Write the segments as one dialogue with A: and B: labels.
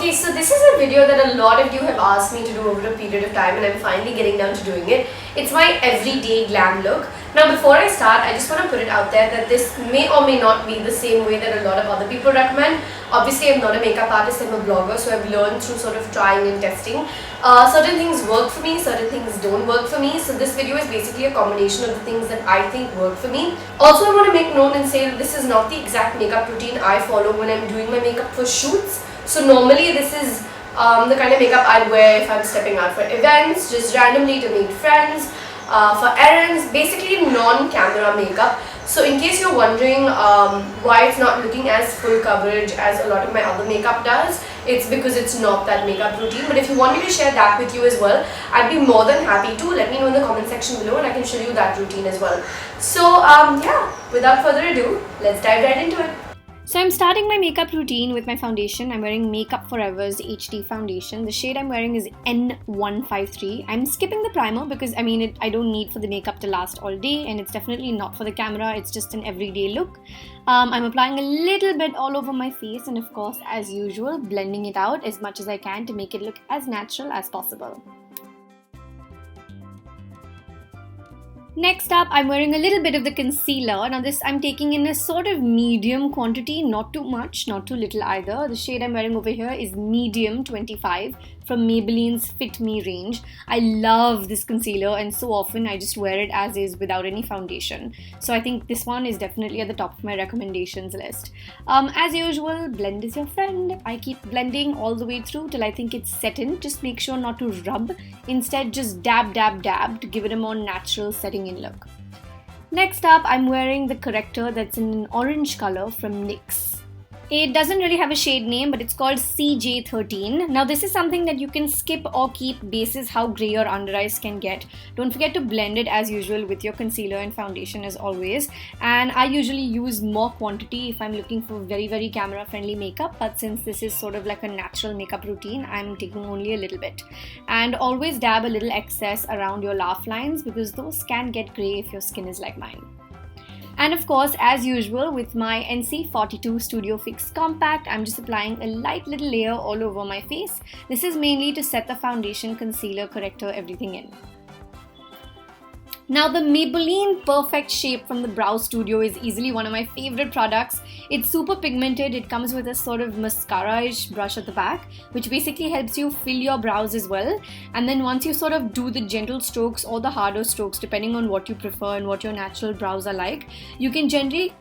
A: Okay, so this is a video that a lot of you have asked me to do over a period of time, and I'm finally getting down to doing it. It's my everyday glam look. Now before I start, I just want to put it out there that this may or may not be the same way that a lot of other people recommend. Obviously, I'm not a makeup artist, I'm a blogger, so I've learned through sort of trying and testing. Certain things work for me, certain things don't work for me. So this video is basically a combination of the things that I think work for me. Also, I want to make known and say that this is not the exact makeup routine I follow when I'm doing my makeup for shoots. So normally this is the kind of makeup I'd wear if I'm stepping out for events, just randomly to meet friends, for errands, basically non-camera makeup. So in case you're wondering why it's not looking as full coverage as a lot of my other makeup does, it's because it's not that makeup routine. But if you want me to share that with you as well, I'd be more than happy to. Let me know in the comment section below and I can show you that routine as well. So yeah, without further ado, let's dive right into it.
B: So I'm starting my makeup routine with my foundation. I'm wearing Makeup Forever's HD foundation. The shade I'm wearing is N153. I'm skipping the primer because I don't need for the makeup to last all day, and it's definitely not for the camera. It's just an everyday look. I'm applying a little bit all over my face, and of course, as usual, blending it out as much as I can to make it look as natural as possible. Next up, I'm wearing a little bit of the concealer. Now this I'm taking in a sort of medium quantity, not too much, not too little either. The shade I'm wearing over here is Medium 25 from Maybelline's Fit Me range. I love this concealer and so often I just wear it as is without any foundation. So I think this one is definitely at the top of my recommendations list. As usual, blend is your friend. I keep blending all the way through till I think it's set in. Just make sure not to rub. Instead, just dab, dab, dab to give it a more natural setting in look. Next up, I'm wearing the Corrector that's in an orange color from NYX. It doesn't really have a shade name, but it's called CJ13. Now this is something that you can skip or keep basis how grey your under eyes can get. Don't forget to blend it as usual with your concealer and foundation as always. And I usually use more quantity if I'm looking for very, very camera friendly makeup. But since this is sort of like a natural makeup routine, I'm taking only a little bit. And always dab a little excess around your laugh lines because those can get grey if your skin is like mine. And of course, as usual with my NC42 Studio Fix Compact, I'm just applying a light little layer all over my face. This is mainly to set the foundation, concealer, corrector, everything in. Now the Maybelline Perfect Shape from the Brow Studio is easily one of my favorite products. It's super pigmented. It comes with a sort of mascara-ish brush at the back, which basically helps you fill your brows as well. And then once you sort of do the gentle strokes or the harder strokes, depending on what you prefer and what your natural brows are like, you can gently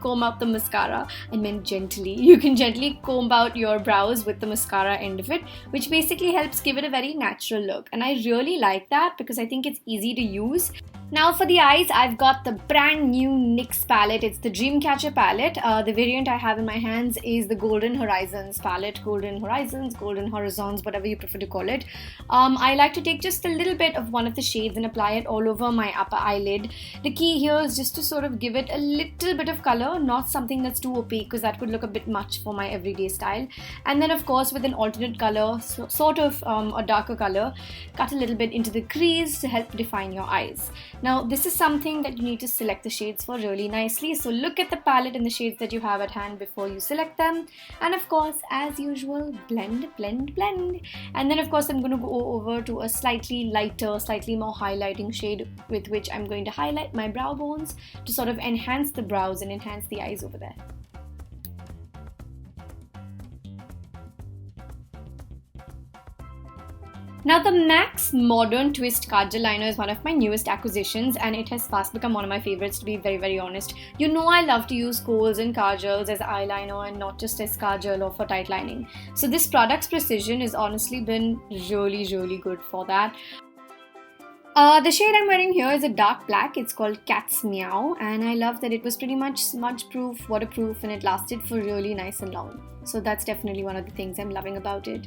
B: comb out the mascara. I meant gently. You can gently comb out your brows with the mascara end of it, which basically helps give it a very natural look. And I really like that because I think it's easy to use. Now for the eyes, I've got the brand new NYX palette. It's the Dreamcatcher palette. The variant I have in my hands is the Golden Horizons palette. Golden Horizons, Golden Horizons, whatever you prefer to call it. I like to take just a little bit of one of the shades and apply it all over my upper eyelid. The key here is just to sort of give it a little bit of color, not something that's too opaque because that would look a bit much for my everyday style. And then of course with an alternate color, sort of a darker color, cut a little bit into the crease to help define your eyes. Now this is something that you need to select the shades for really nicely. So look at the palette and the shades that you have at hand before you select them. And of course, as usual, blend, blend, blend. And then of course I'm going to go over to a slightly lighter, slightly more highlighting shade with which I'm going to highlight my brow bones to sort of enhance the brows and enhance the eyes over there. Now the MAC's Modern Twist Kajal liner is one of my newest acquisitions and it has fast become one of my favorites, to be very, very honest. You know I love to use kohls and kajals as eyeliner and not just as kajal or for tight lining. So this product's precision has honestly been really, really good for that. The shade I'm wearing here is a dark black. It's called Cat's Meow and I love that it was pretty much smudge proof, waterproof, and it lasted for really nice and long. So that's definitely one of the things I'm loving about it.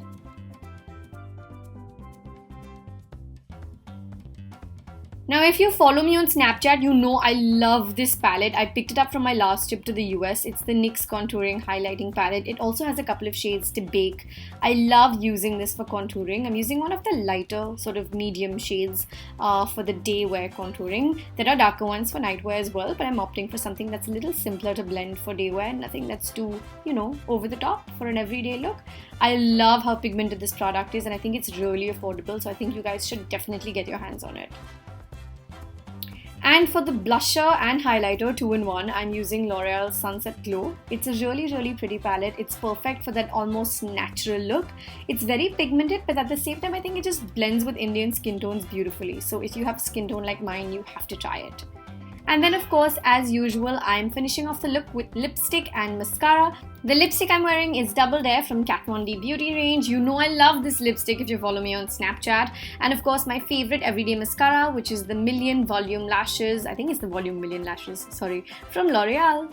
B: Now, if you follow me on Snapchat, you know I love this palette. I picked it up from my last trip to the US. It's the NYX Contouring Highlighting Palette. It also has a couple of shades to bake. I love using this for contouring. I'm using one of the lighter, sort of medium shades for the day wear contouring. There are darker ones for night wear as well, but I'm opting for something that's a little simpler to blend for day wear. Nothing that's too, over the top for an everyday look. I love how pigmented this product is, and I think it's really affordable, so I think you guys should definitely get your hands on it. And for the blusher and highlighter 2-in-1, I'm using L'Oreal Sunset Glow. It's a really pretty palette. It's perfect for that almost natural look. It's very pigmented, but at the same time, I think it just blends with Indian skin tones beautifully. So if you have skin tone like mine, you have to try it. And then of course, as usual, I'm finishing off the look with lipstick and mascara. The lipstick I'm wearing is Double Dare from Kat Von D Beauty range. You know I love this lipstick if you follow me on Snapchat. And of course, my favorite everyday mascara, which is the Million Volume Lashes. I think it's the Volume Million Lashes, sorry, from L'Oreal.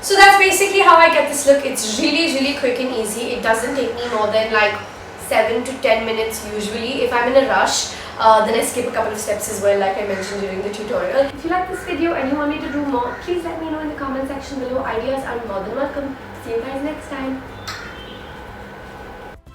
A: So that's basically how I get this look. It's really quick and easy. It doesn't take me more than like 7 to 10 minutes usually. If I'm in a rush, then I skip a couple of steps as well, like I mentioned during the tutorial. If you like this video and you want me to do more, please let me know in the comment section below. Ideas are more than welcome. See you guys next time.